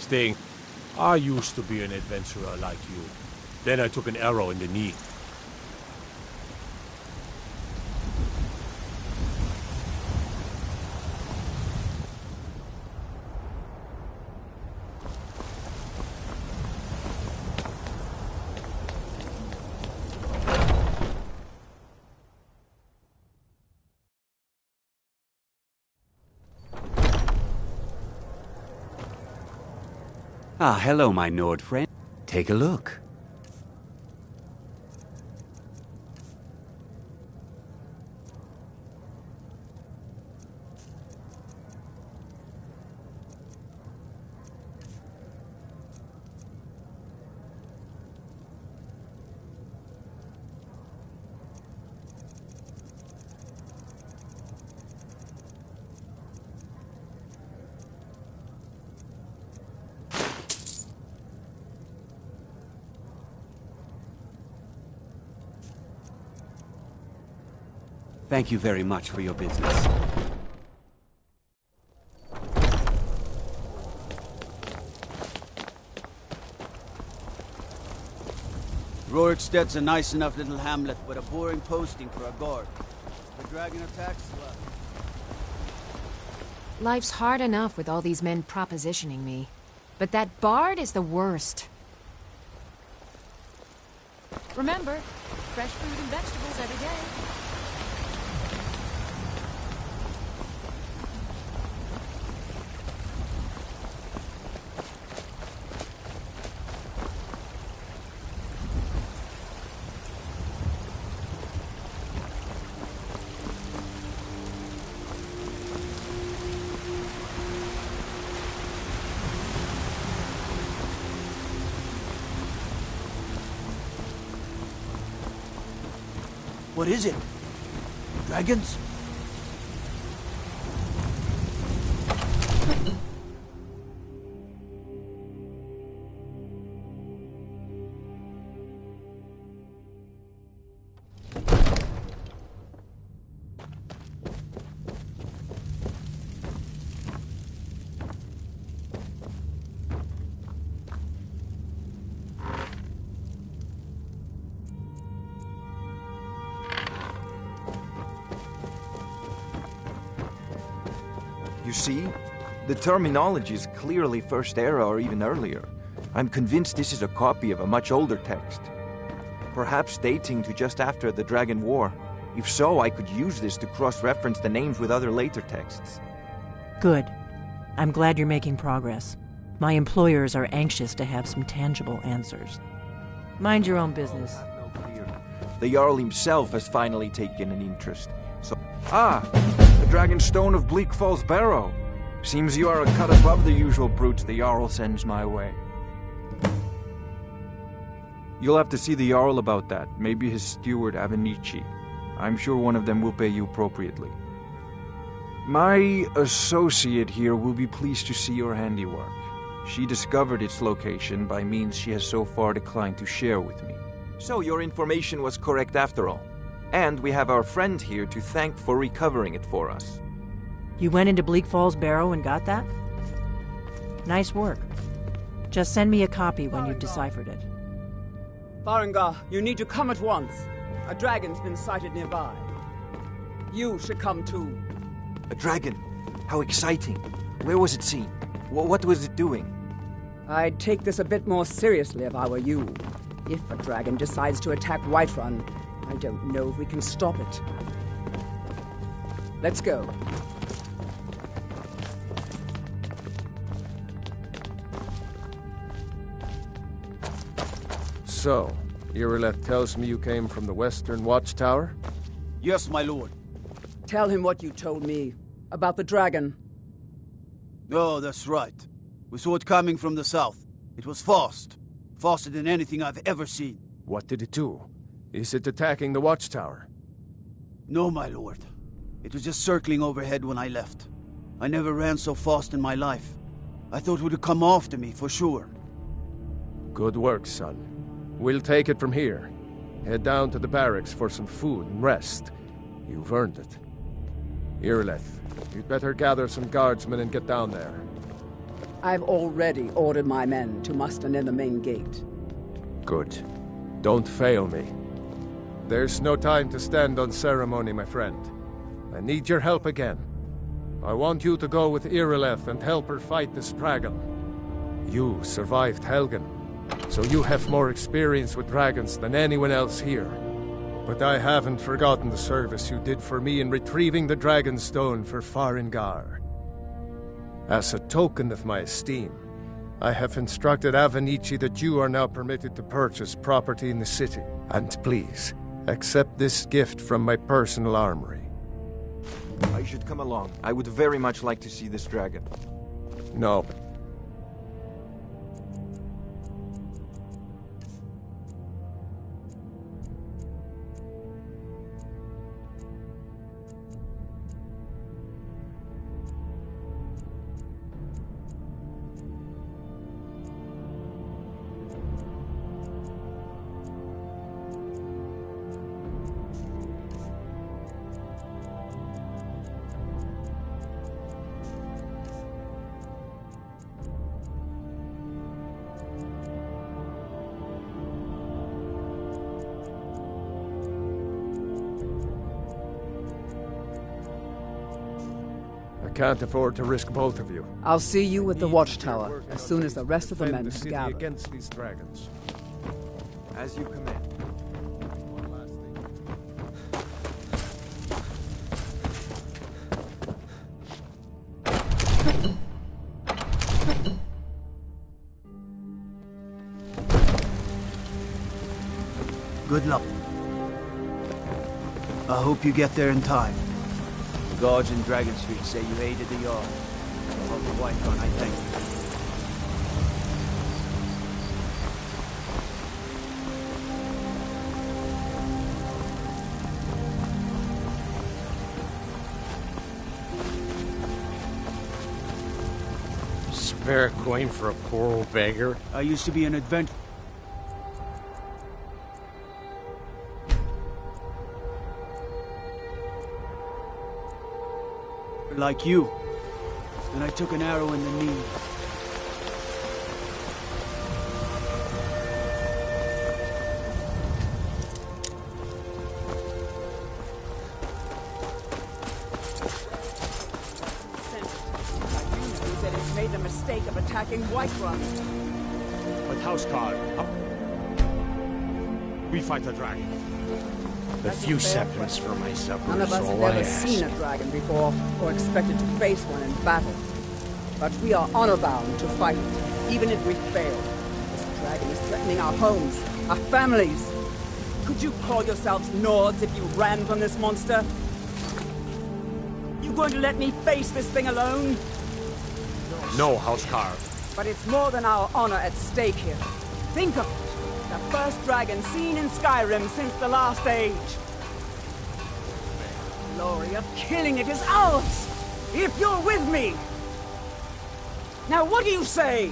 thing. I used to be an adventurer like you. Then I took an arrow in the knee. Ah, hello, my Nord friend. Take a look. Thank you very much for your business. Roriksted's a nice enough little hamlet, but a boring posting for a guard. The dragon attacks, Life's hard enough with all these men propositioning me. But that bard is the worst. Remember, fresh fruit and vegetables every day. What is it? Dragons? You see? The terminology is clearly First Era or even earlier. I'm convinced this is a copy of a much older text. Perhaps dating to just after the Dragon War. If so, I could use this to cross-reference the names with other later texts. Good. I'm glad you're making progress. My employers are anxious to have some tangible answers. Mind your own business. No fear. The Jarl himself has finally taken an interest. So, the Dragon Stone of Bleak Falls Barrow. Seems you are a cut above the usual brutes the Jarl sends my way. You'll have to see the Jarl about that. Maybe his steward Avenici. I'm sure one of them will pay you appropriately. My associate here will be pleased to see your handiwork. She discovered its location by means she has so far declined to share with me. So your information was correct after all. And we have our friend here to thank for recovering it for us. You went into Bleak Falls Barrow and got that? Nice work. Just send me a copy when you've deciphered it. Farengar, you need to come at once. A dragon's been sighted nearby. You should come too. A dragon? How exciting. Where was it seen? What was it doing? I'd take this a bit more seriously if I were you. If a dragon decides to attack Whiterun, I don't know if we can stop it. Let's go. So, Irileth tells me you came from the Western Watchtower? Yes, my lord. Tell him what you told me about the dragon. Oh, that's right. We saw it coming from the south. It was fast. Faster than anything I've ever seen. What did it do? Is it attacking the Watchtower? No, my lord. It was just circling overhead when I left. I never ran so fast in my life. I thought it would come after me, for sure. Good work, son. We'll take it from here. Head down to the barracks for some food and rest. You've earned it. Irileth, you'd better gather some guardsmen and get down there. I've already ordered my men to muster near the main gate. Good. Don't fail me. There's no time to stand on ceremony, my friend. I need your help again. I want you to go with Irileth and help her fight this dragon. You survived Helgen, so you have more experience with dragons than anyone else here. But I haven't forgotten the service you did for me in retrieving the Dragon Stone for Farengar. As a token of my esteem, I have instructed Avenici that you are now permitted to purchase property in the city. And please, accept this gift from my personal armory. I should come along. I would very much like to see this dragon. No. I can't afford to risk both of you. I'll see you at the watchtower as soon as the rest of the men Defend the have city gathered. against these dragons. As you command. Good luck. I hope you get there in time. The guards in Dragon Street say you aided the Jarl. Of the White Run, I thank you. Spare a coin for a poor old beggar? I used to be an adventurer. Like you. And I took an arrow in the knee. That it's made the mistake of attacking Whiterun. With Houseguard, up. We fight the dragon. A That's few a fair seconds question. for my supper None of is us have all I ever ask. seen a dragon before, or expected to face one in battle. But we are honor-bound to fight, even if we fail. This dragon is threatening our homes, our families. Could you call yourselves Nords if you ran from this monster? You going to let me face this thing alone? No, Houseguard. But it's more than our honor at stake here. Think of it. The first dragon seen in Skyrim since the last age. The glory of killing it is ours, if you're with me. Now what do you say?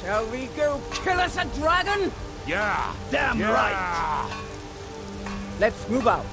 Shall we go kill us a dragon? Yeah! Damn yeah. right! Let's move out.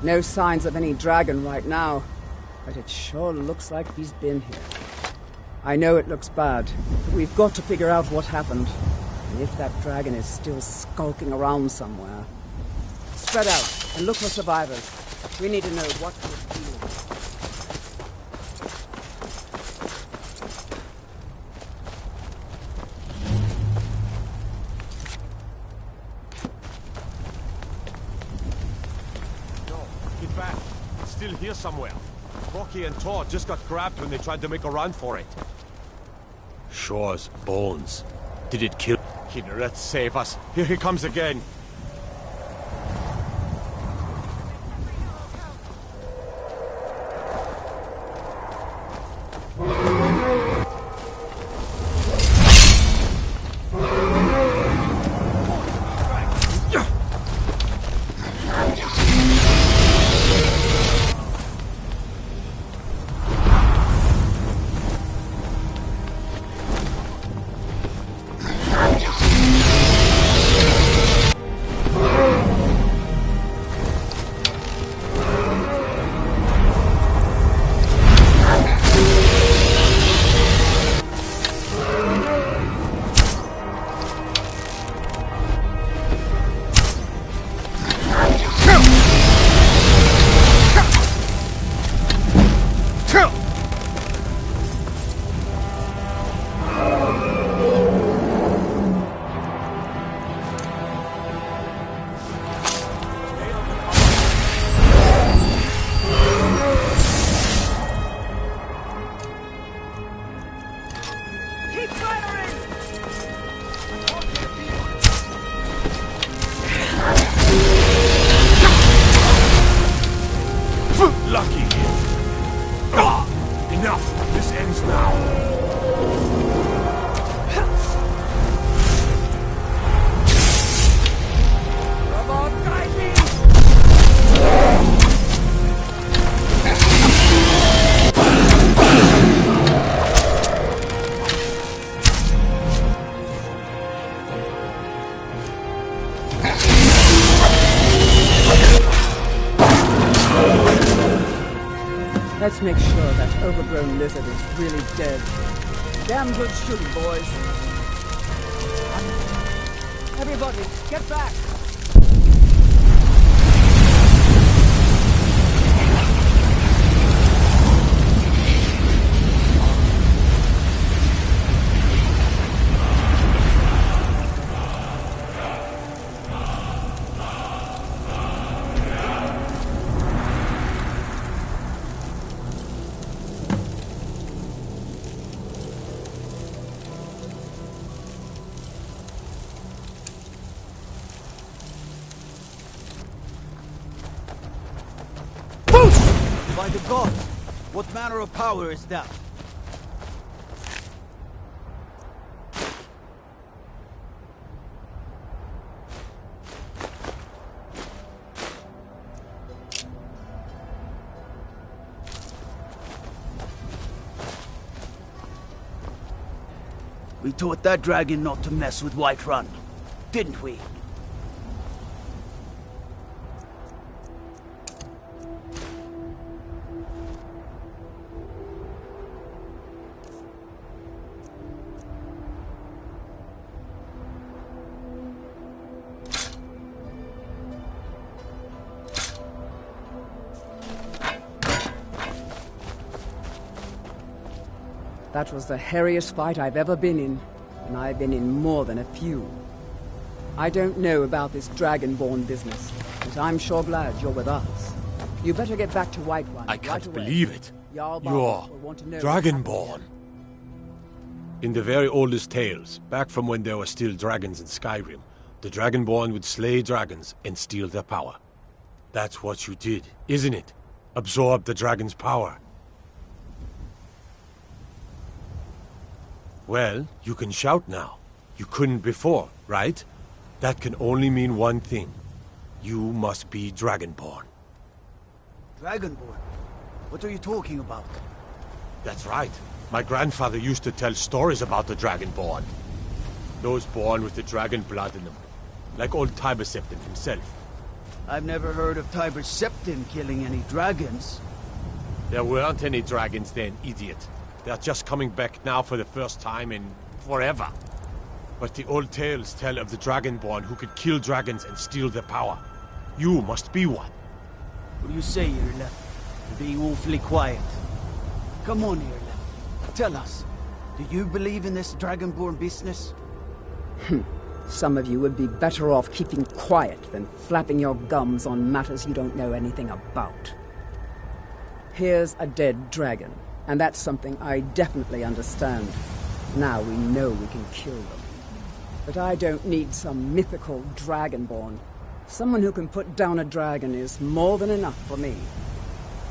No signs of any dragon right now, but it sure looks like he's been here. I know it looks bad, but we've got to figure out what happened. And if that dragon is still skulking around somewhere. Spread out and look for survivors. We need to know what we're doing. Get back. It's still here somewhere. Rocky and Todd just got grabbed when they tried to make a run for it. Shore's bones. Did it kill? Let's save us. Here he comes again. Lucky. Enough. This ends now. Let's make sure that overgrown lizard is really dead. Damn good shooting, boys. Everybody, get back! By the gods, what manner of power is that? We taught that dragon not to mess with Whiterun, didn't we? That was the hairiest fight I've ever been in, and I've been in more than a few. I don't know about this Dragonborn business, but I'm sure glad you're with us. You better get back to Whiterun. I can't believe it. You're Dragonborn. In the very oldest tales, back from when there were still dragons in Skyrim, the Dragonborn would slay dragons and steal their power. That's what you did, isn't it? Absorb the dragon's power. Well, you can shout now. You couldn't before, right? That can only mean one thing. You must be Dragonborn. Dragonborn? What are you talking about? That's right. My grandfather used to tell stories about the Dragonborn. Those born with the dragon blood in them. Like old Tiberseptim himself. I've never heard of Tiber Septim killing any dragons. There weren't any dragons then, idiot. They're just coming back now for the first time in forever. But the old tales tell of the Dragonborn who could kill dragons and steal their power. You must be one. What do you say, Irla? You're being awfully quiet. Come on, Irla. Tell us. Do you believe in this Dragonborn business? Some of you would be better off keeping quiet than flapping your gums on matters you don't know anything about. Here's a dead dragon, and that's something I definitely understand. Now we know we can kill them. But I don't need some mythical Dragonborn. Someone who can put down a dragon is more than enough for me.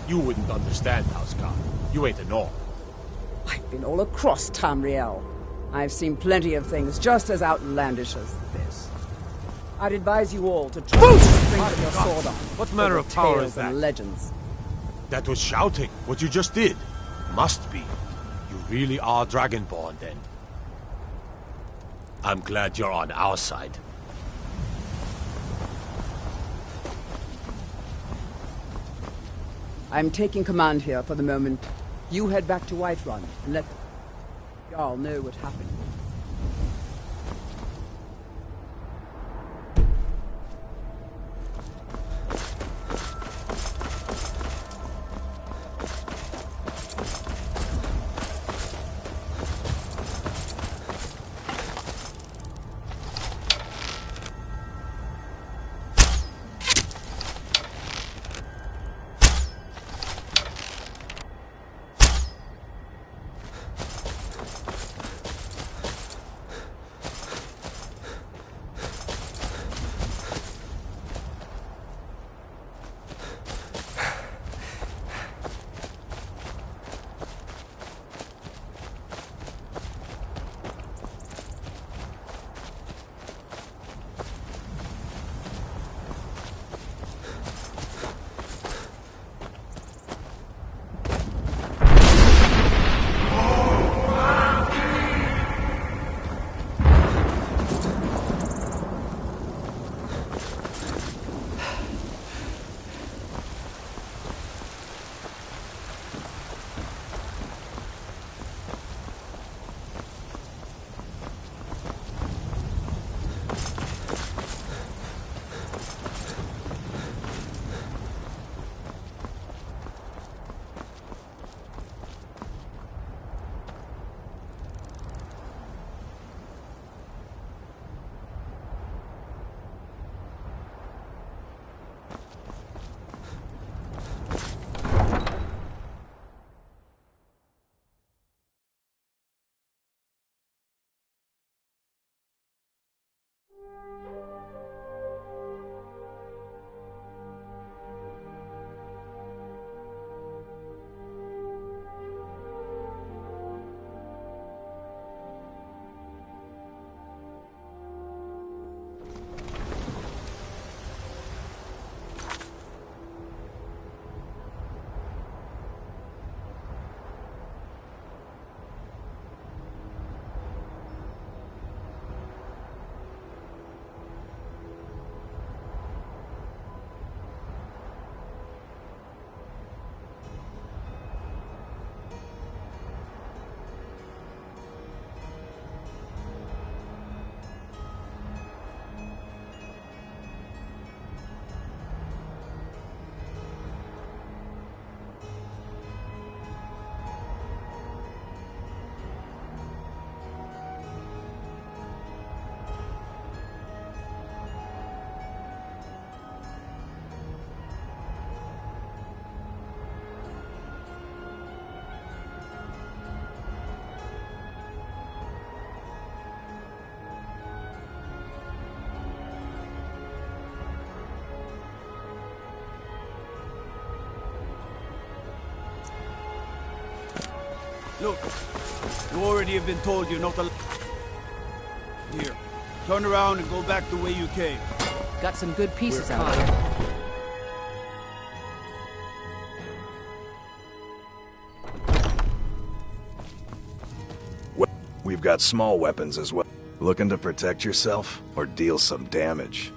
You wouldn't understand, Houseguard. You ain't a Norn. I've been all across Tamriel. I've seen plenty of things just as outlandish as this. I'd advise you all to try the strength of your sword arm. What manner of power is that? And legends. That was shouting, what you just did. Must be. You really are Dragonborn, then. I'm glad you're on our side. I'm taking command here for the moment. You head back to Whiterun and let y'all know what happened. Look, you already have been told you're not allowed. Here, turn around and go back the way you came. Got some good pieces out here. We've got small weapons as well. Looking to protect yourself or deal some damage?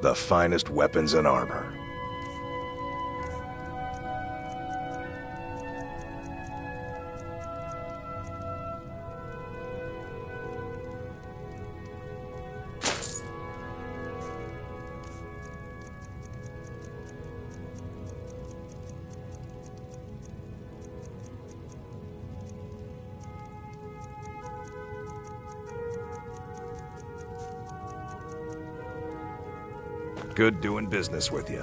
The finest weapons and armor. Good doing business with you.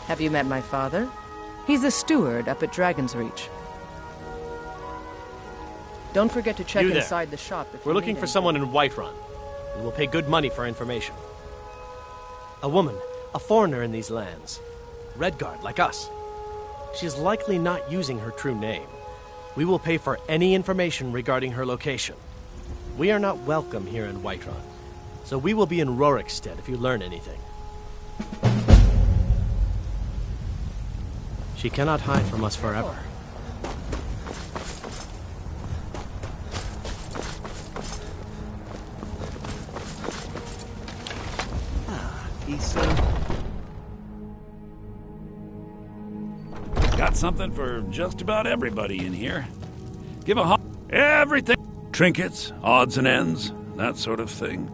Have you met my father? He's the steward up at Dragon's Reach. Don't forget to check inside the shop if We're looking for someone in Whiterun, and we'll pay good money for information. A woman, a foreigner in these lands. Redguard, like us. She's likely not using her true name. We will pay for any information regarding her location. We are not welcome here in Whiterun, so we will be in Rorikstead if you learn anything. She cannot hide from us forever. Got something for just about everybody in here. Give a everything. Trinkets, odds and ends, that sort of thing.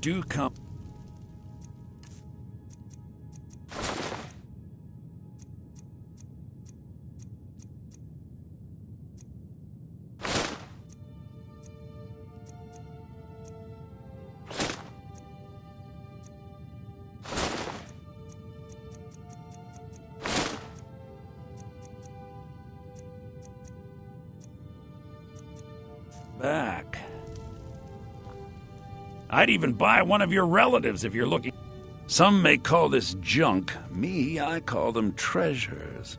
Do come. Back. I'd even buy one of your relatives if you're looking. Some may call this junk. Me, I call them treasures.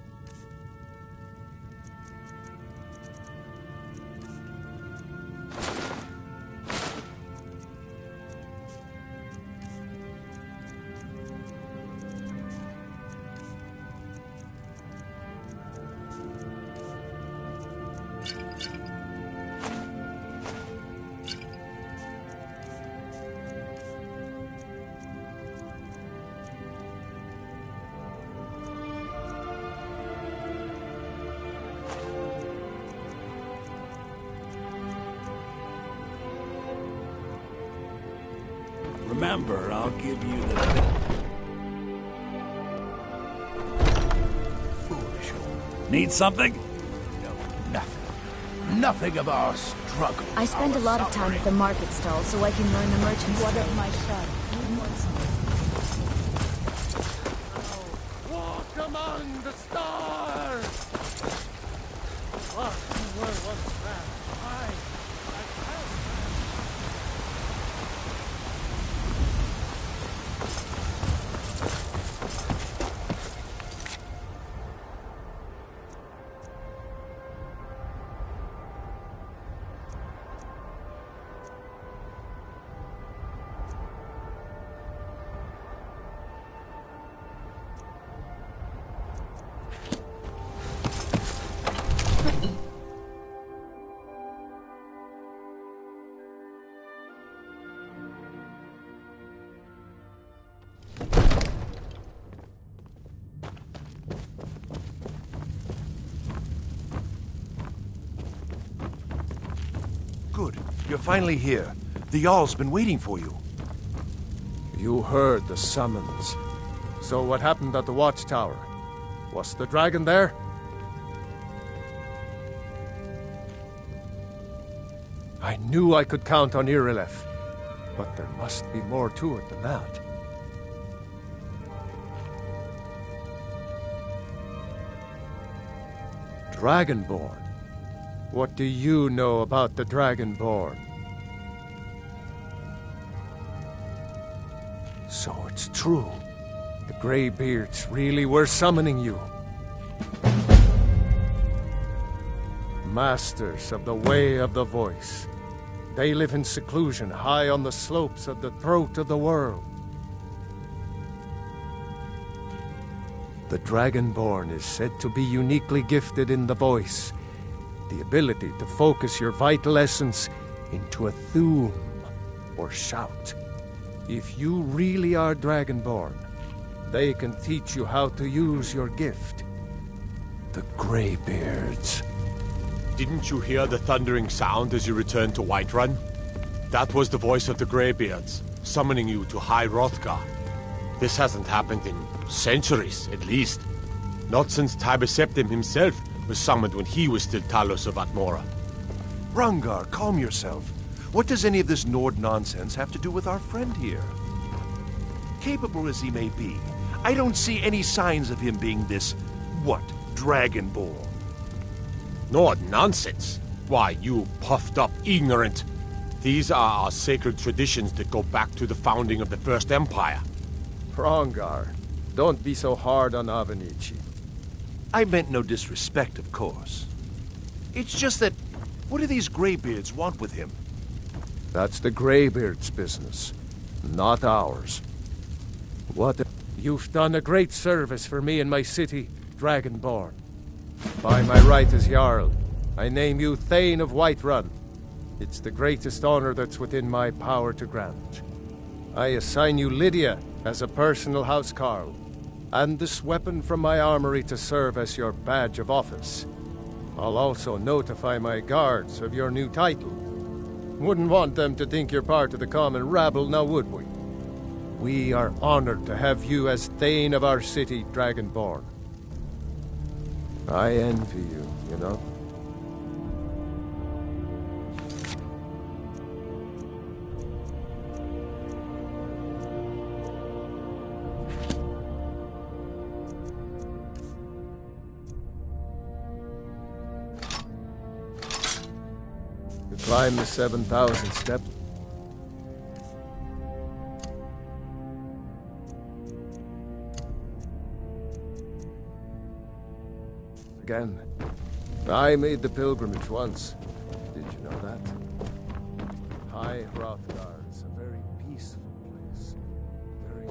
Remember, I'll give you the... Foolish. Need something? No, nothing. Nothing of our struggle. I spend a lot of time at the market stall so I can learn the merchant's What trade. of my son? Walk among the stars! Ah, you were once man. Good. You're finally here. The Jarl's been waiting for you. You heard the summons. So what happened at the watchtower? Was the dragon there? I knew I could count on Irileth, but there must be more to it than that. Dragonborn? What do you know about the Dragonborn? So it's true. The Greybeards really were summoning you. Masters of the Way of the Voice. They live in seclusion high on the slopes of the throat of the world. The Dragonborn is said to be uniquely gifted in the voice, the ability to focus your vital essence into a thum, or shout. If you really are Dragonborn, they can teach you how to use your gift. The Greybeards. Didn't you hear the thundering sound as you returned to Whiterun? That was the voice of the Greybeards, summoning you to High Hrothgar. This hasn't happened in centuries, at least. Not since Tiber Septim himself was summoned when he was still Talos of Atmora. Rungar, calm yourself. What does any of this Nord nonsense have to do with our friend here? Capable as he may be, I don't see any signs of him being this, Dragonborn. Nord nonsense? Why, you puffed up ignorant. These are our sacred traditions that go back to the founding of the First Empire. Hrongar, don't be so hard on Avenici. I meant no disrespect, of course. It's just that, what do these Greybeards want with him? That's the Greybeards' business, not ours. You've done a great service for me and my city, Dragonborn. By my right as Jarl, I name you Thane of Whiterun. It's the greatest honor that's within my power to grant. I assign you Lydia as a personal housecarl, and this weapon from my armory to serve as your badge of office. I'll also notify my guards of your new title. Wouldn't want them to think you're part of the common rabble, now would we? We are honored to have you as Thane of our city, Dragonborn. I envy you, you know? You climb the 7,000 steps. Again. I made the pilgrimage once. Did you know that? High Hrothgar is a very peaceful place. Very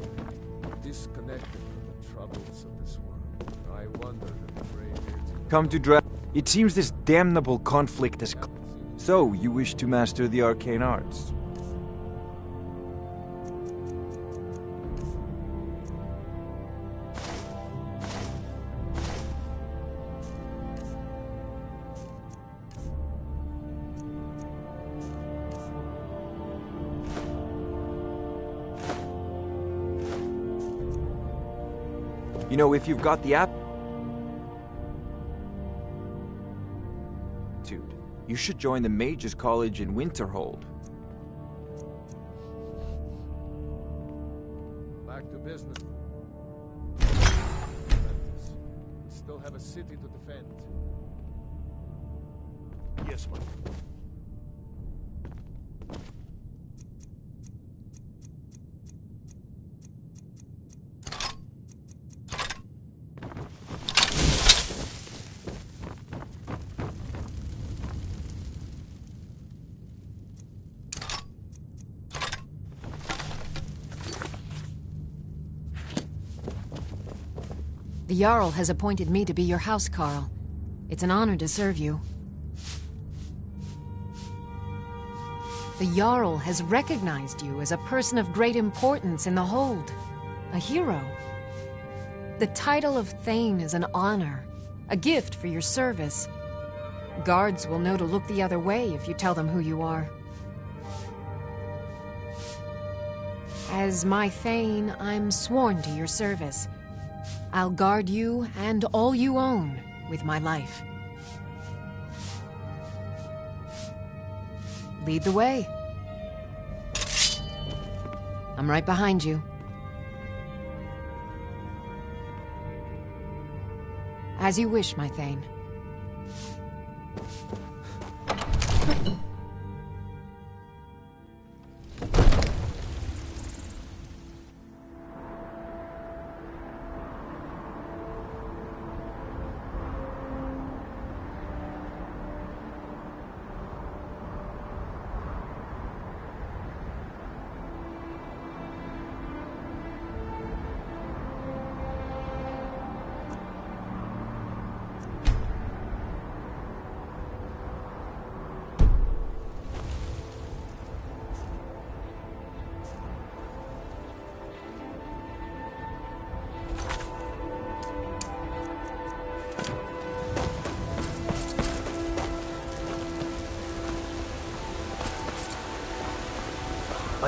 disconnected from the troubles of this world. I wonder if the Greybeards... Come to It seems this damnable conflict has... So, you wish to master the arcane arts? You know, if you've got the app... Dude, you should join the Mages College in Winterhold. Back to business. We still have a city to defend. Yes, my friend. The Jarl has appointed me to be your housecarl. It's an honor to serve you. The Jarl has recognized you as a person of great importance in the Hold. A hero. The title of Thane is an honor, a gift for your service. Guards will know to look the other way if you tell them who you are. As my Thane, I'm sworn to your service. I'll guard you and all you own with my life. Lead the way. I'm right behind you. As you wish, my Thane.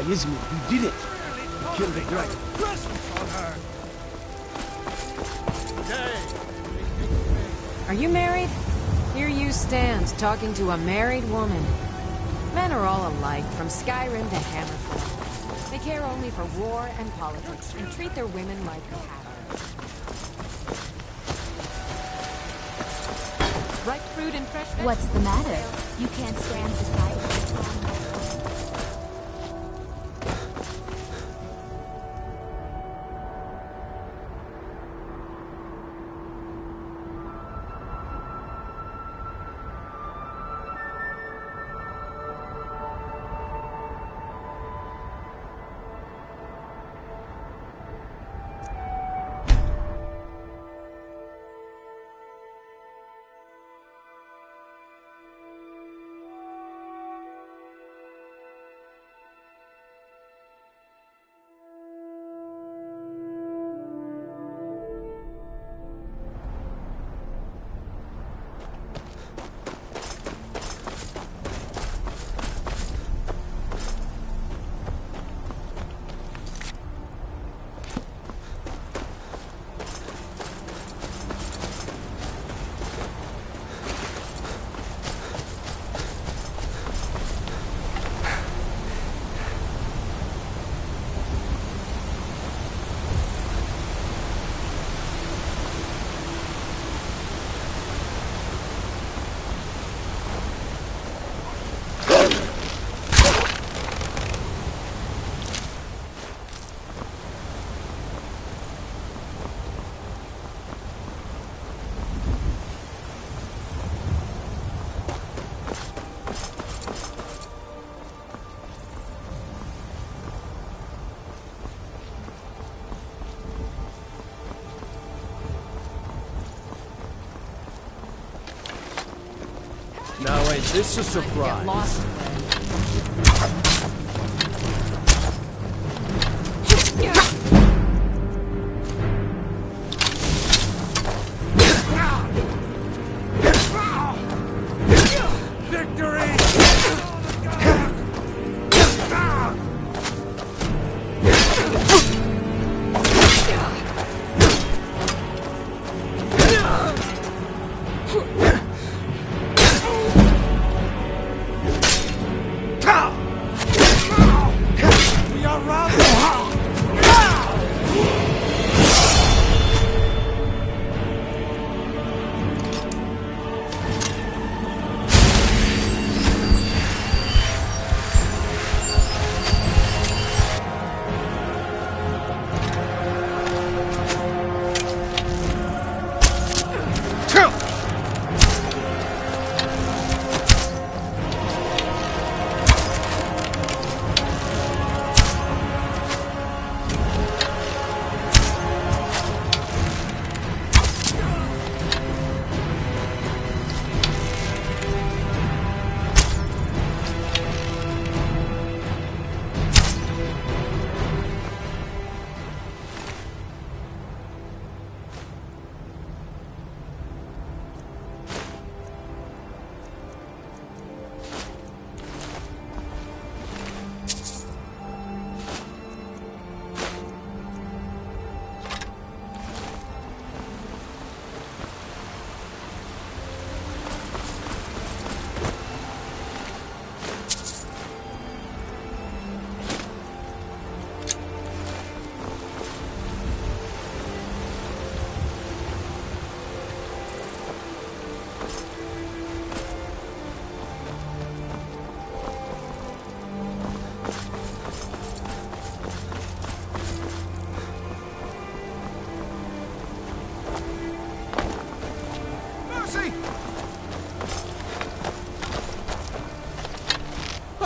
Izmir, you did it! You killed the dragon. Are you married? Here you stand, talking to a married woman. Men are all alike, from Skyrim to Hammerfall. They care only for war and politics, and treat their women like cattle. Ripe fruit and fresh vegetables. What's the matter? You can't stand beside me. Now ain't this a surprise? Get lost.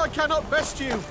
I cannot best you!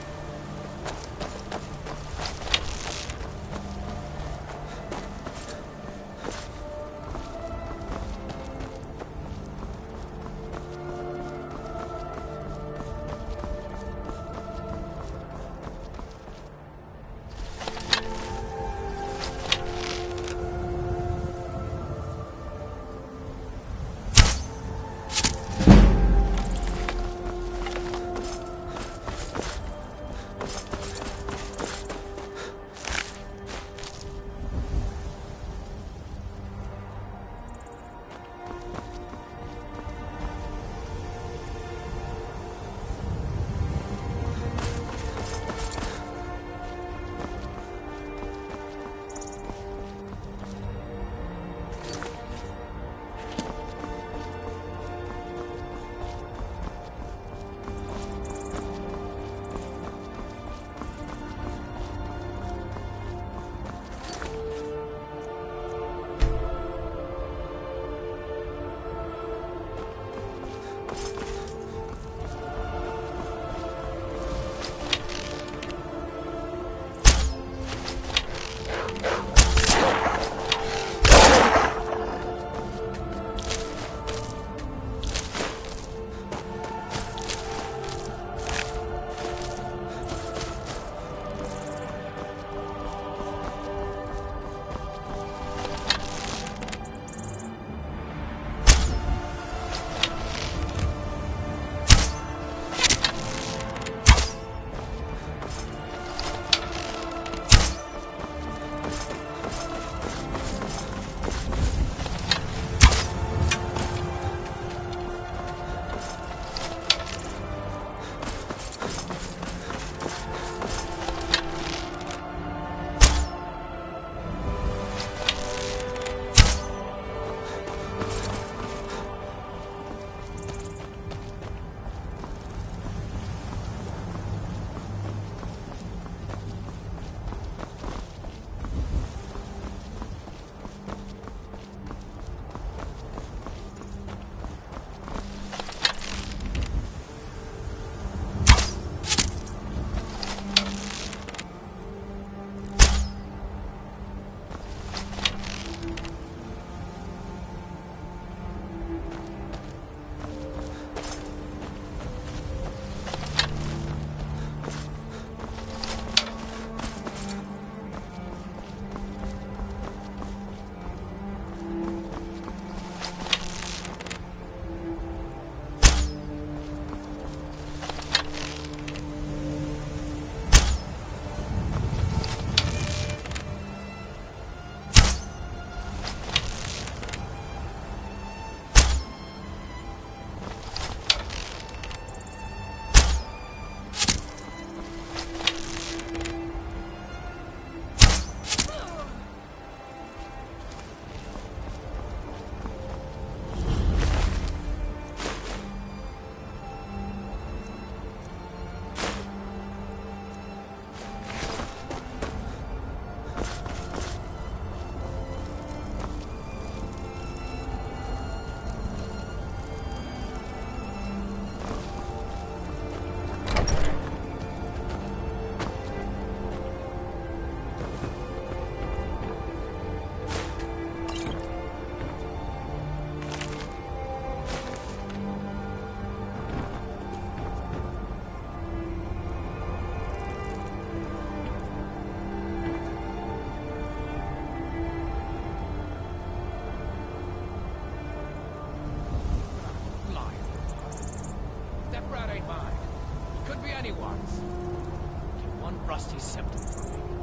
rusty septum from me.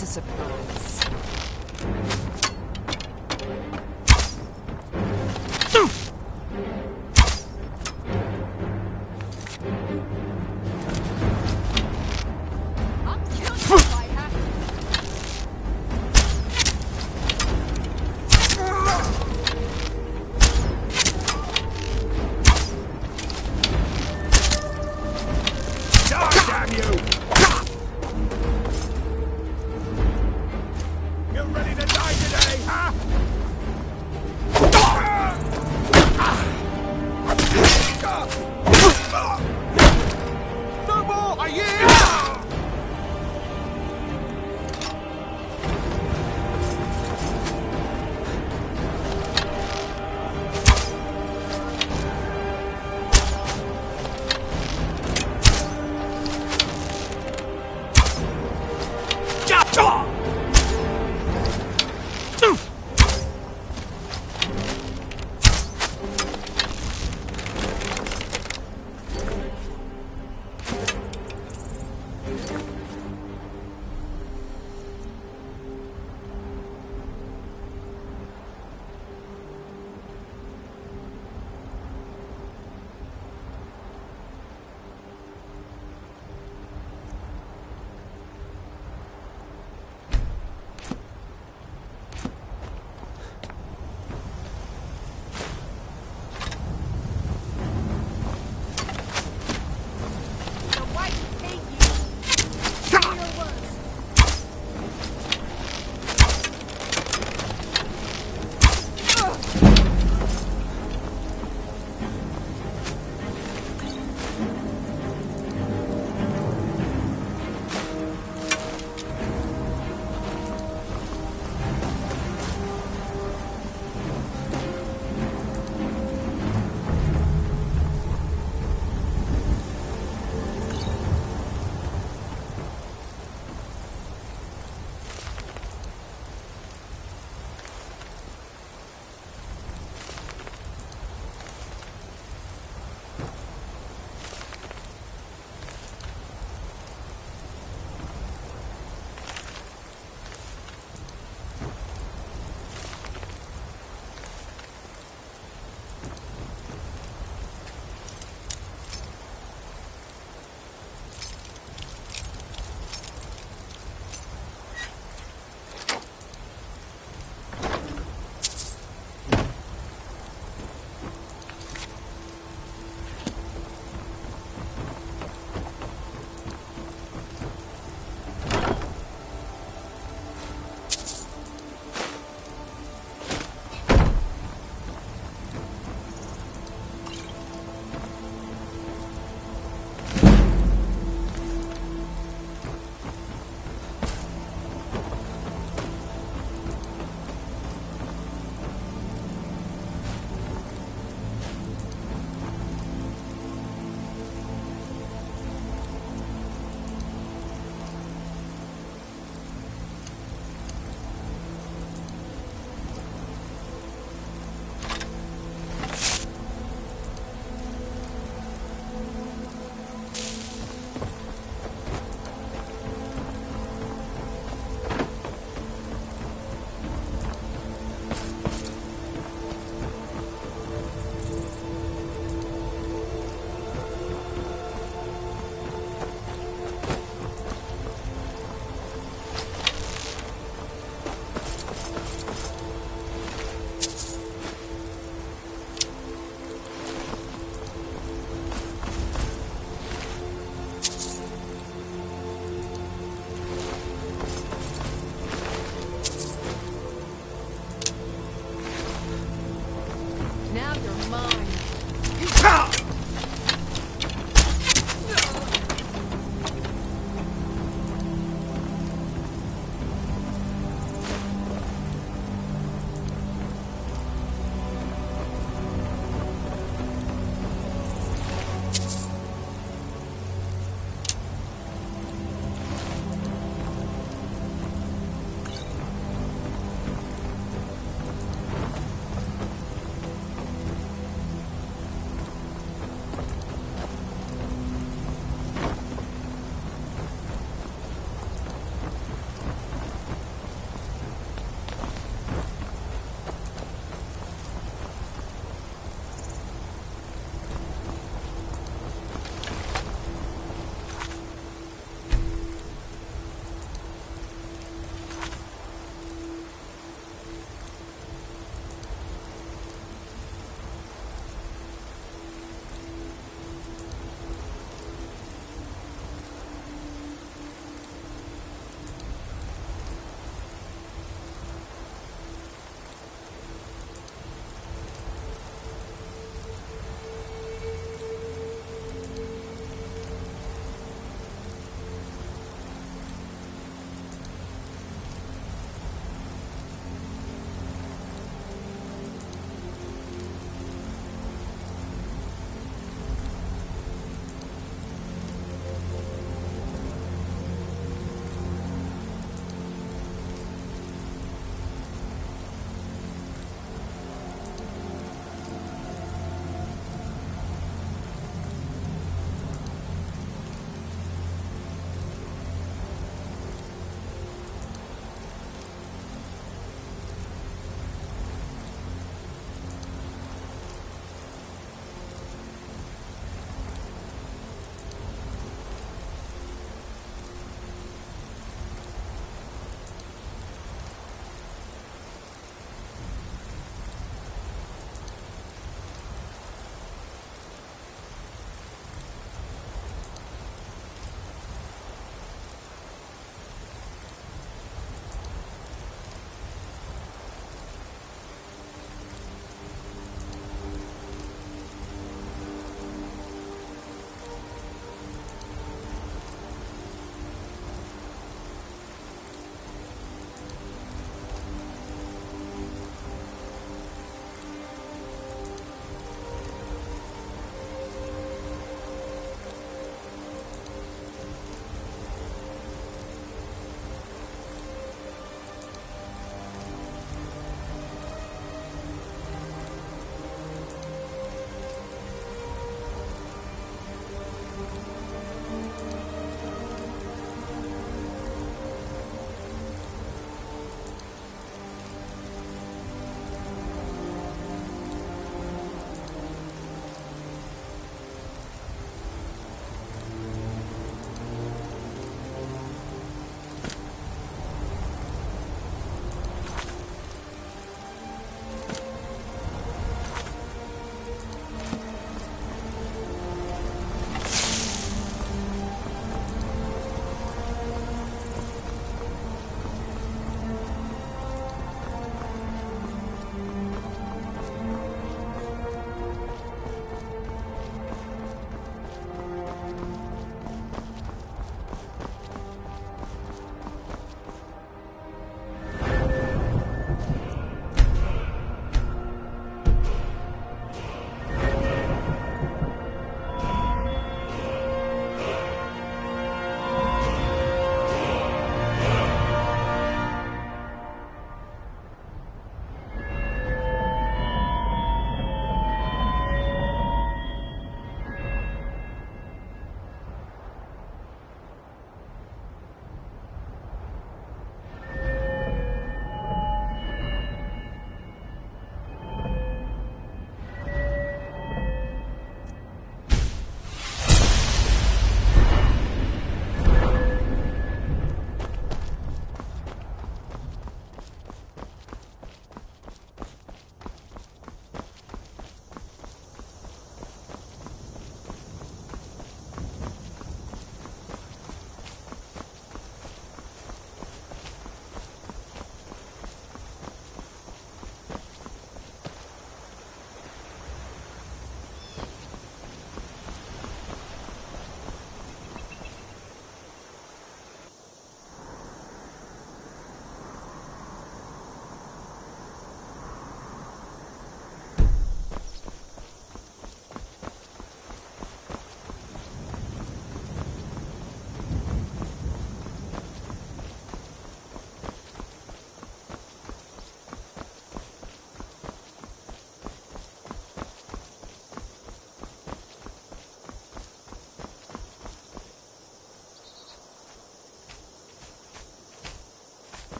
this a surprise?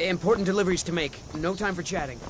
Important deliveries to make. No time for chatting.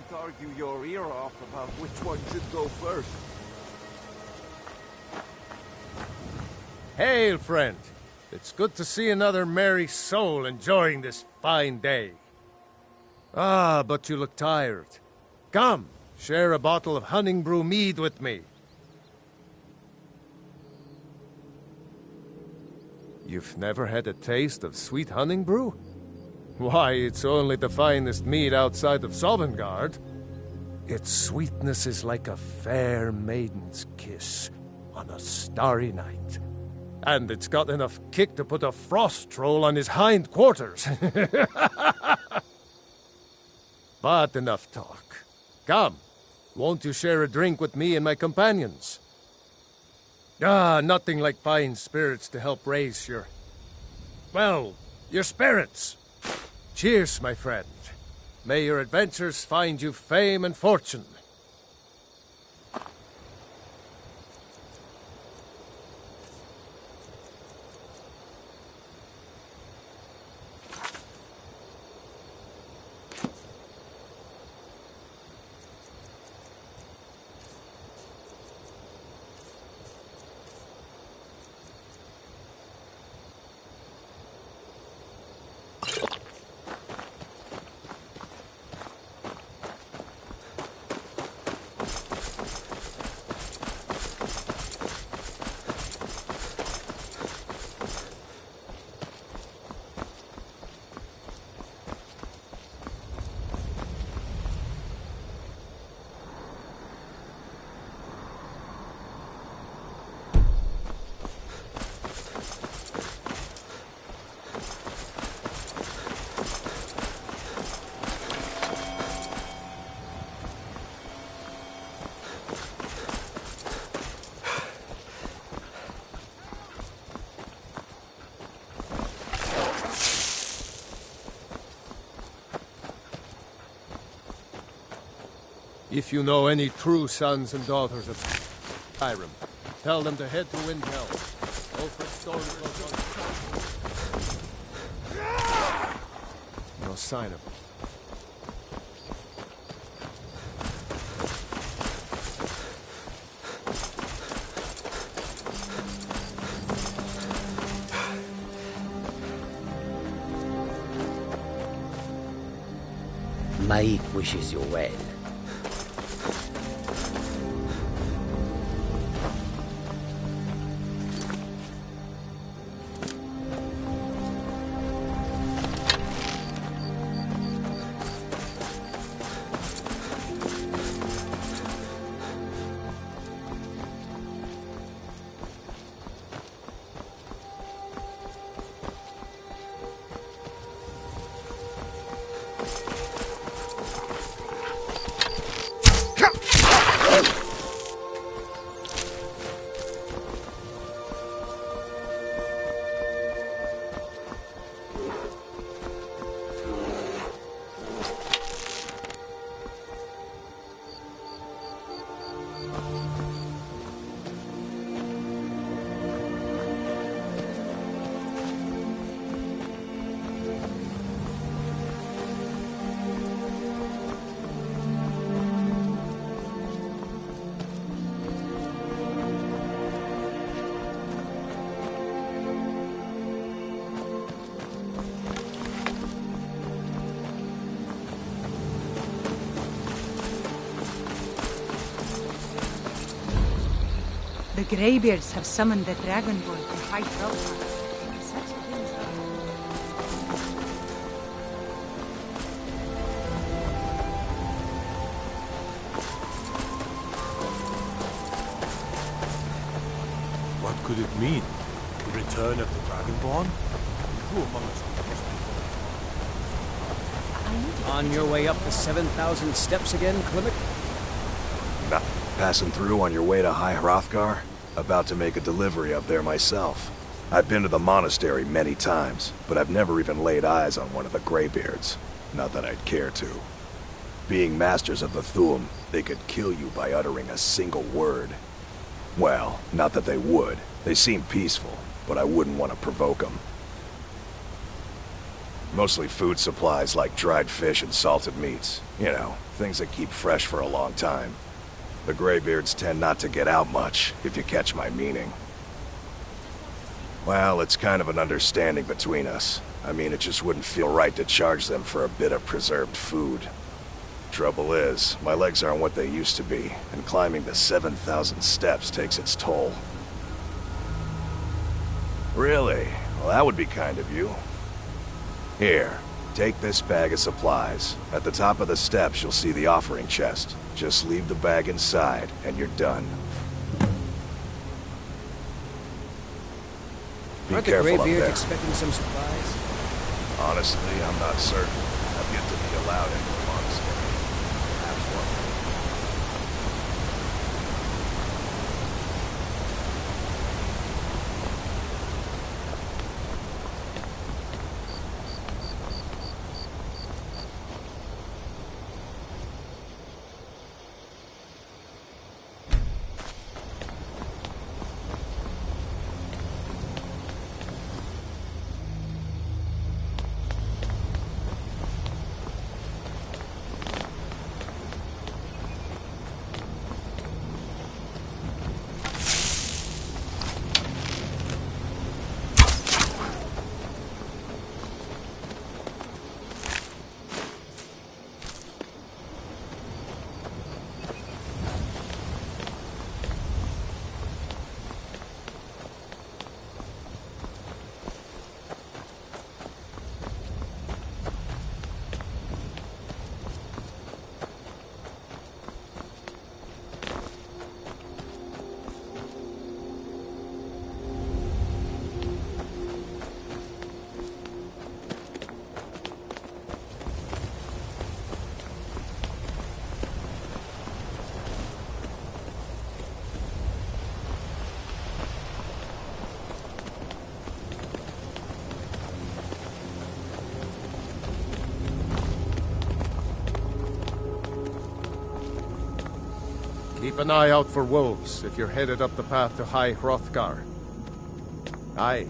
can't argue your ear off about which one should go first. Hail, friend. It's good to see another merry soul enjoying this fine day. Ah, but you look tired. Come, share a bottle of Hunting Brew mead with me. You've never had a taste of sweet Hunting Brew? Why, it's only the finest mead outside of Sovngarde. Its sweetness is like a fair maiden's kiss on a starry night. And it's got enough kick to put a frost troll on his hind quarters. But enough talk. Come, won't you share a drink with me and my companions? Ah, nothing like fine spirits to help raise your... well, your spirits. Cheers, my friend. May your adventures find you fame and fortune. If you know any true sons and daughters of Skyrim, tell them to head to Windhelm. No sign of him. Maid wishes you well. The Greybeards have summoned the Dragonborn to fight Hrothgar. What could it mean? The return of the Dragonborn? Who among us? On your way up the 7,000 steps again, Klimek? Nah, passing through on your way to High Hrothgar? About to make a delivery up there myself. I've been to the monastery many times, but I've never even laid eyes on one of the Greybeards. Not that I'd care to. Being masters of the Thu'um, they could kill you by uttering a single word. Well, not that they would. They seem peaceful, but I wouldn't want to provoke them. Mostly food supplies like dried fish and salted meats. You know, things that keep fresh for a long time. The Greybeards tend not to get out much, if you catch my meaning. Well, it's kind of an understanding between us. I mean, it just wouldn't feel right to charge them for a bit of preserved food. Trouble is, my legs aren't what they used to be, and climbing the 7,000 steps takes its toll. Really? Well, that would be kind of you. Here, take this bag of supplies. At the top of the steps, you'll see the offering chest. Just leave the bag inside, and you're done. Aren't the Greybeards expecting some supplies? Honestly, I'm not certain. I've yet to be allowed into the monastery. Perhaps one day. Keep an eye out for wolves if you're headed up the path to High Hrothgar. Aye.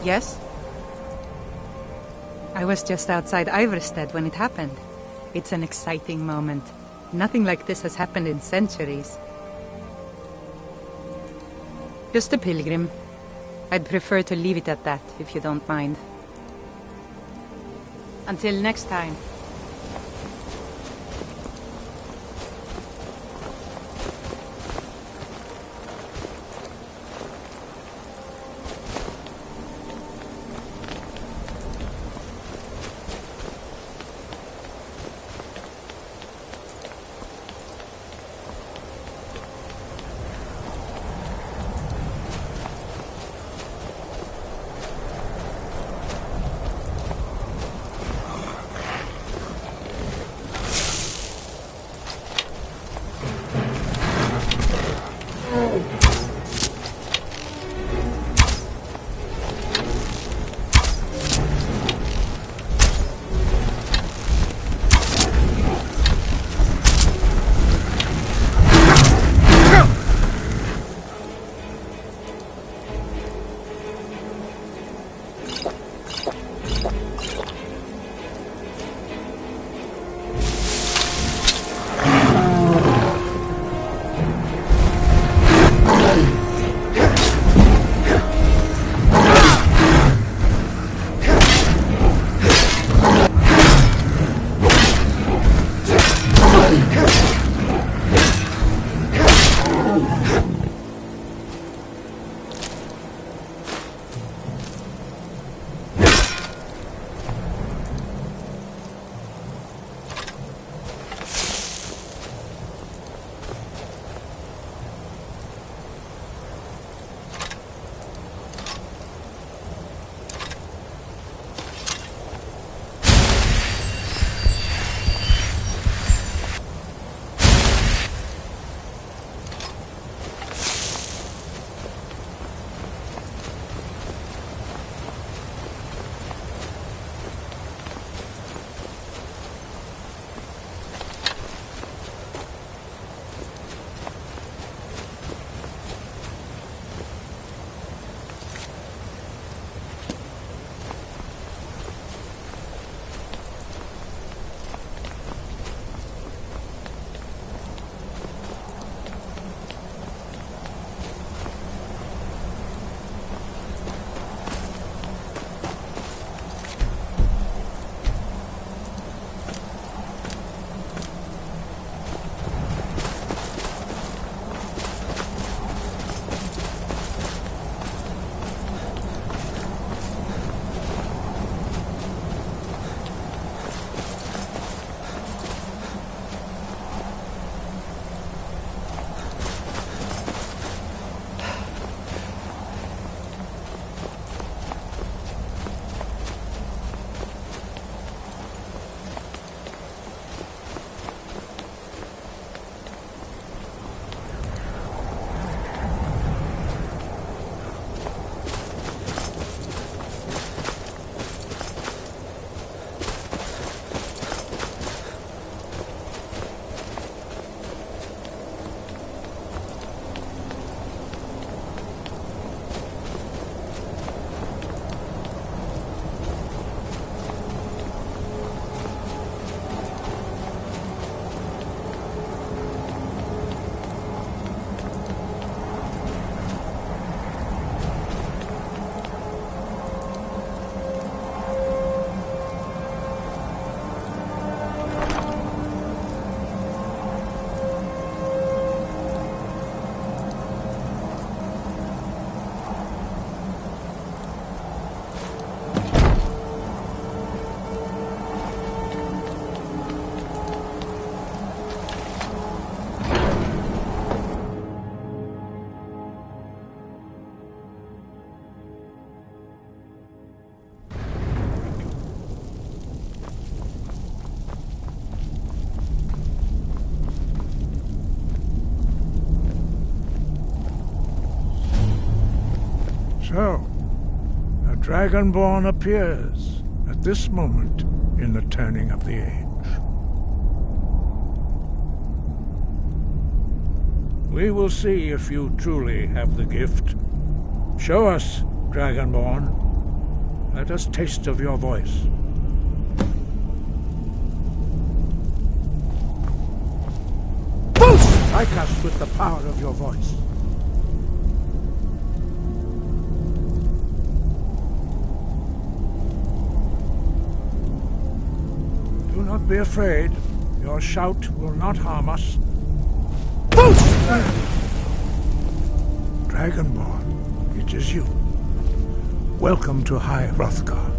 Yes? I was just outside Iverstead when it happened. It's an exciting moment. Nothing like this has happened in centuries. Just a pilgrim. I'd prefer to leave it at that, if you don't mind. Until next time. So, a Dragonborn appears at this moment in the turning of the age. We will see if you truly have the gift. Show us, Dragonborn. Let us taste of your voice. Strike us with the power of your voice. Do not be afraid. Your shout will not harm us. Dragonborn, it is you. Welcome to High Hrothgar.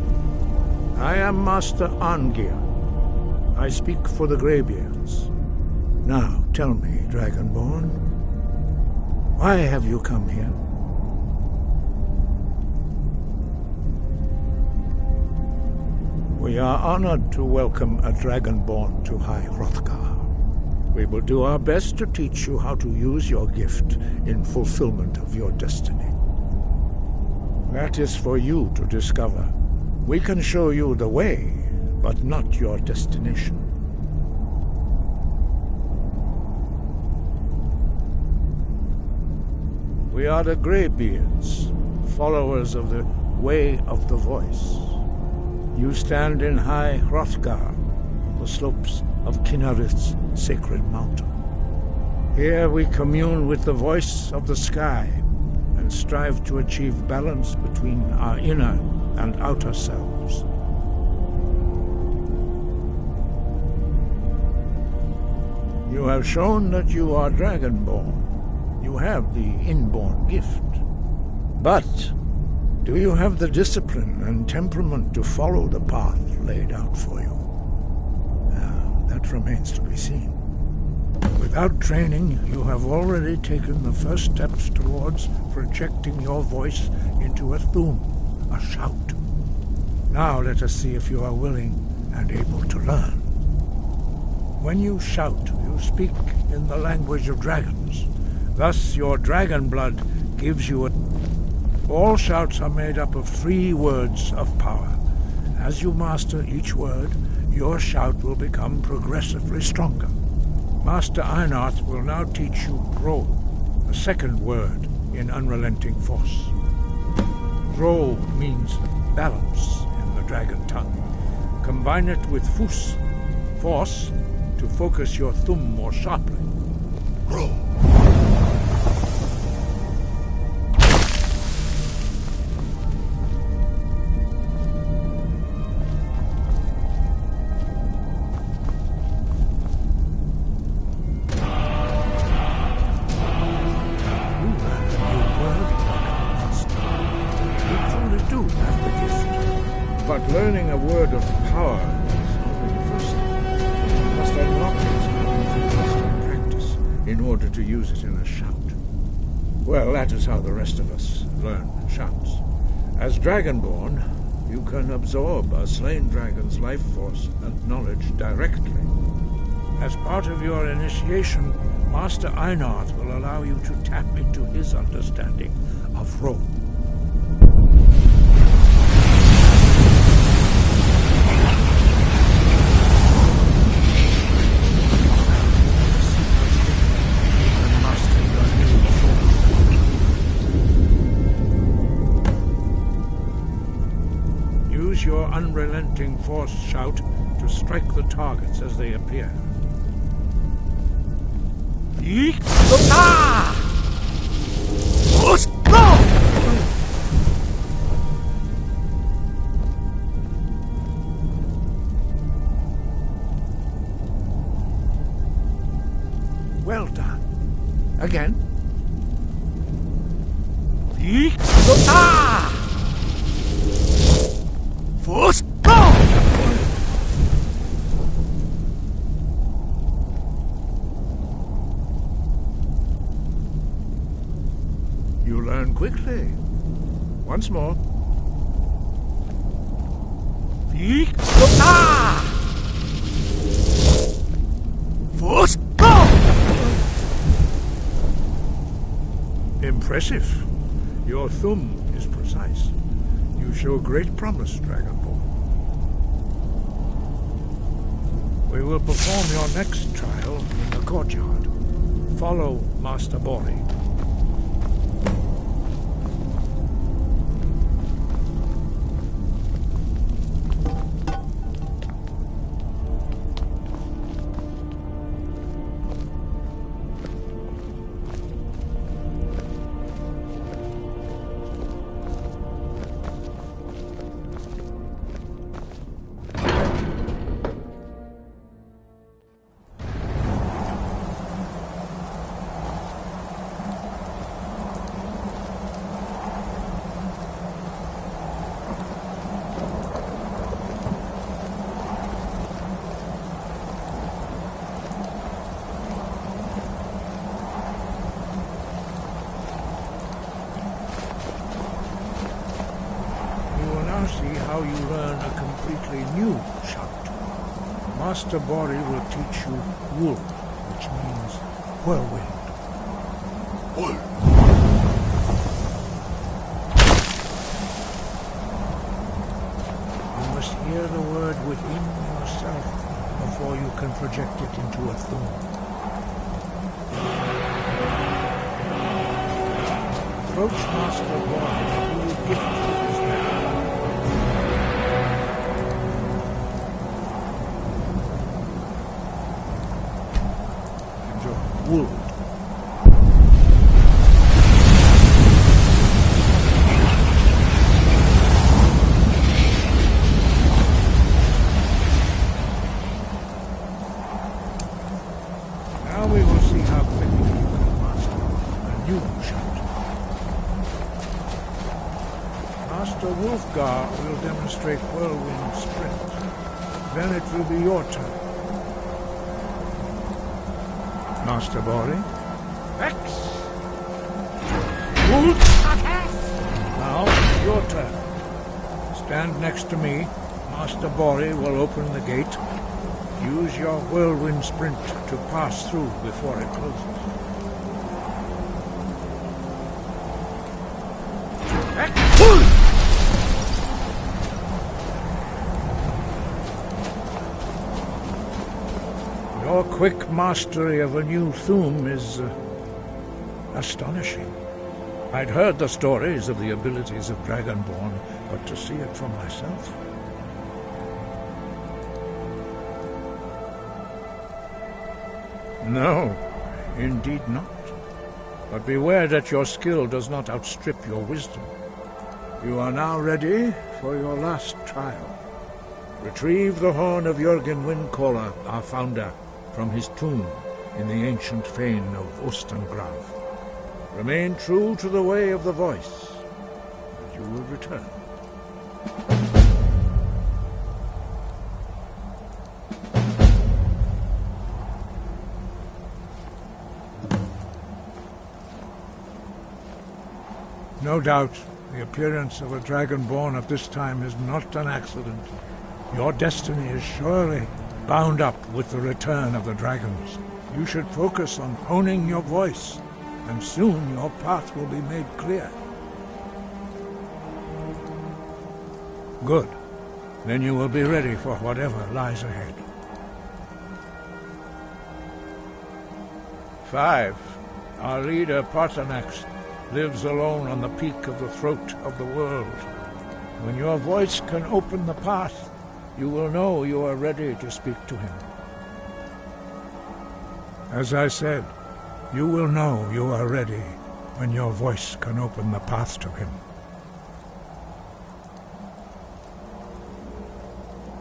I am Master Arngeir. I speak for the Greybeards. Now, tell me, Dragonborn, why have you come here? We are honored to welcome a Dragonborn to High Hrothgar. We will do our best to teach you how to use your gift in fulfillment of your destiny. That is for you to discover. We can show you the way, but not your destination. We are the Greybeards, followers of the Way of the Voice. You stand in High Hrothgar, on the slopes of Kinarith's sacred mountain. Here we commune with the voice of the sky and strive to achieve balance between our inner and outer selves. You have shown that you are Dragonborn. You have the inborn gift. But do you have the discipline and temperament to follow the path laid out for you? That remains to be seen. Without training, you have already taken the first steps towards projecting your voice into a thum, a shout. Now let us see if you are willing and able to learn. When you shout, you speak in the language of dragons. Thus your dragon blood gives you a... All shouts are made up of 3 words of power. As you master each word, your shout will become progressively stronger. Master Einarth will now teach you Ro, the second word in Unrelenting Force. Ro means balance in the dragon tongue. Combine it with Fus, force, to focus your thumb more sharply. Ro. Learning a word of power is only the first step. You must unlock it through constant practice in order to use it in a shout. Well, that is how the rest of us learn shouts. As Dragonborn, you can absorb a slain dragon's life force and knowledge directly. As part of your initiation, Master Einarth will allow you to tap into his understanding of Ro. Your unrelenting force shout to strike the targets as they appear. Well done. Again. Force, go! You learn quickly. Once more. Force, go! Impressive. Your thumb is precise. You show great promise, Dragonborn. We will perform your next trial in the courtyard. Follow Master Bori. now see how you learn a completely new shout. Master Bori will teach you wool, which means whirlwind. Wool. You must hear the word within yourself before you can project it into a thorn. Approach Master Bori, who will gift you his name. Enjoy wool. Now we will see how quickly you can master a new shout. Master Wolfgar will demonstrate whirlwind sprint. Then it will be your turn. Master Bori. X! Wolf! Now, your turn. Stand next to me. Master Bori will open the gate. Use your whirlwind sprint to pass through before it closes. Your quick mastery of a new Thum is astonishing. I'd heard the stories of the abilities of Dragonborn, but to see it for myself... No, indeed not. But beware that your skill does not outstrip your wisdom. You are now ready for your last trial. Retrieve the horn of Jürgen Windcaller, our founder, from his tomb in the ancient fane of Ostengrav. Remain true to the way of the voice, and you will return. No doubt, the appearance of a Dragonborn at this time is not an accident. Your destiny is surely bound up with the return of the dragons. You should focus on honing your voice, and soon your path will be made clear. Good. Then you will be ready for whatever lies ahead. 5. Our leader, Partanax, lives alone on the peak of the throat of the world. When your voice can open the path, you will know you are ready to speak to him. As I said, you will know you are ready when your voice can open the path to him.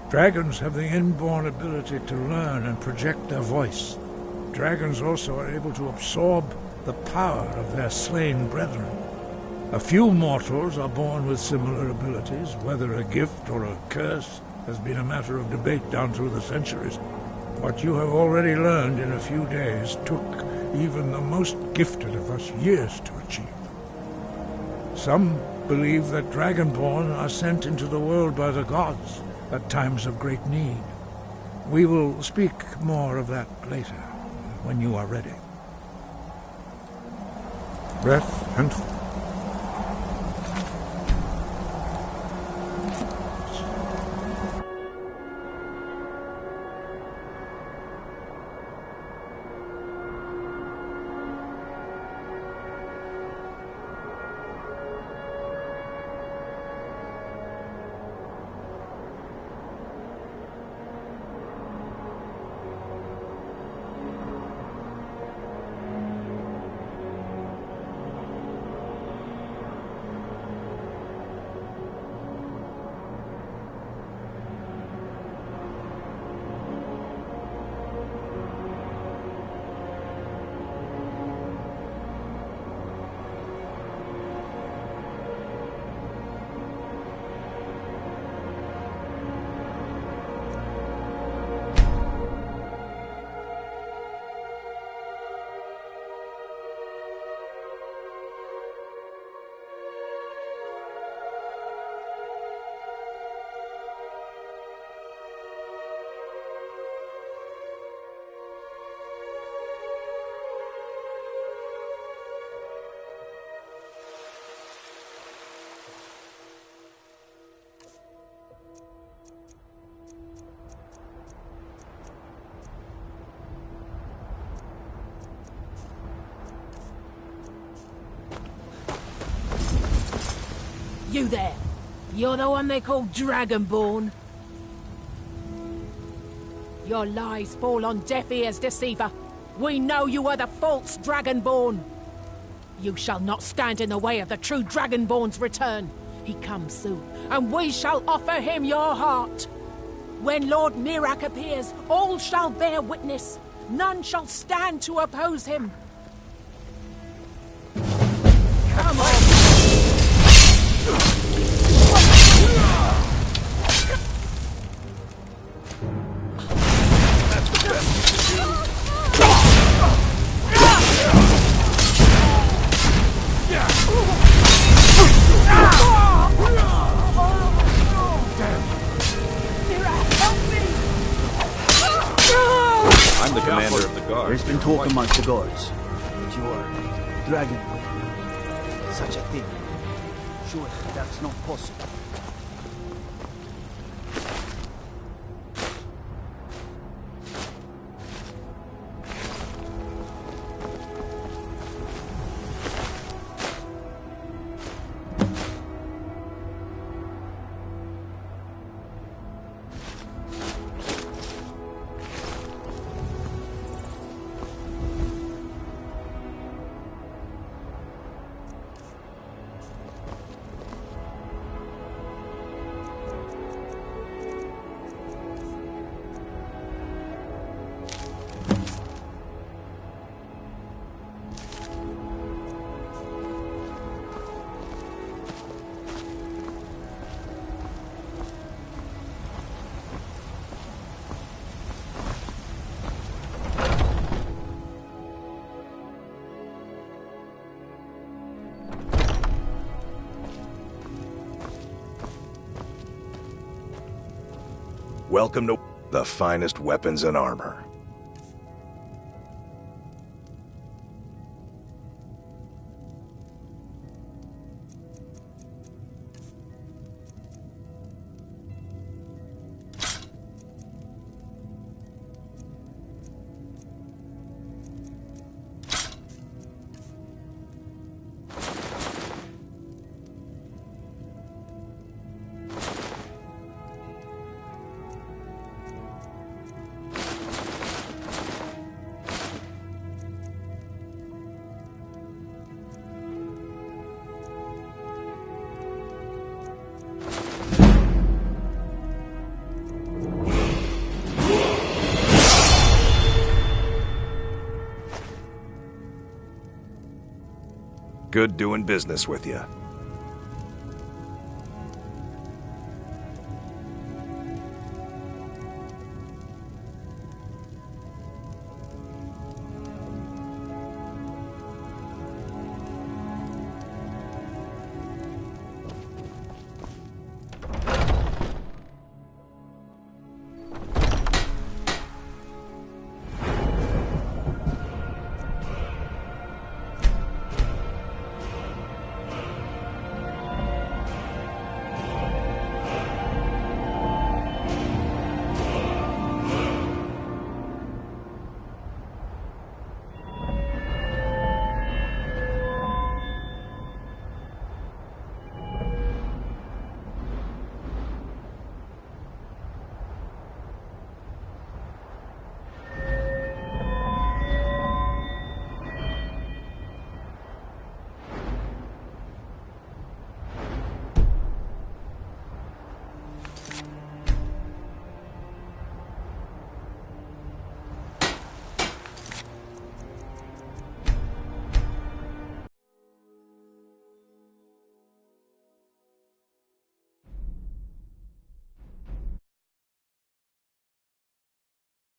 Dragons have the inborn ability to learn and project their voice. Dragons also are able to absorb the power of their slain brethren. A few mortals are born with similar abilities. Whether a gift or a curse has been a matter of debate down through the centuries. What you have already learned in a few days took even the most gifted of us years to achieve. Some believe that Dragonborn are sent into the world by the gods at times of great need. We will speak more of that later, when you are ready. Breath and... You there. You're the one they call Dragonborn. Your lies fall on deaf ears, deceiver. We know you are the false Dragonborn. You shall not stand in the way of the true Dragonborn's return. He comes soon, and we shall offer him your heart. When Lord Mirak appears, all shall bear witness. None shall stand to oppose him. Come on! I'm the commander of the guard. There's been talk amongst the guards that you are dragon. Such a thing. Surely that's not possible. Welcome to the finest weapons and armor. Good doing business with you.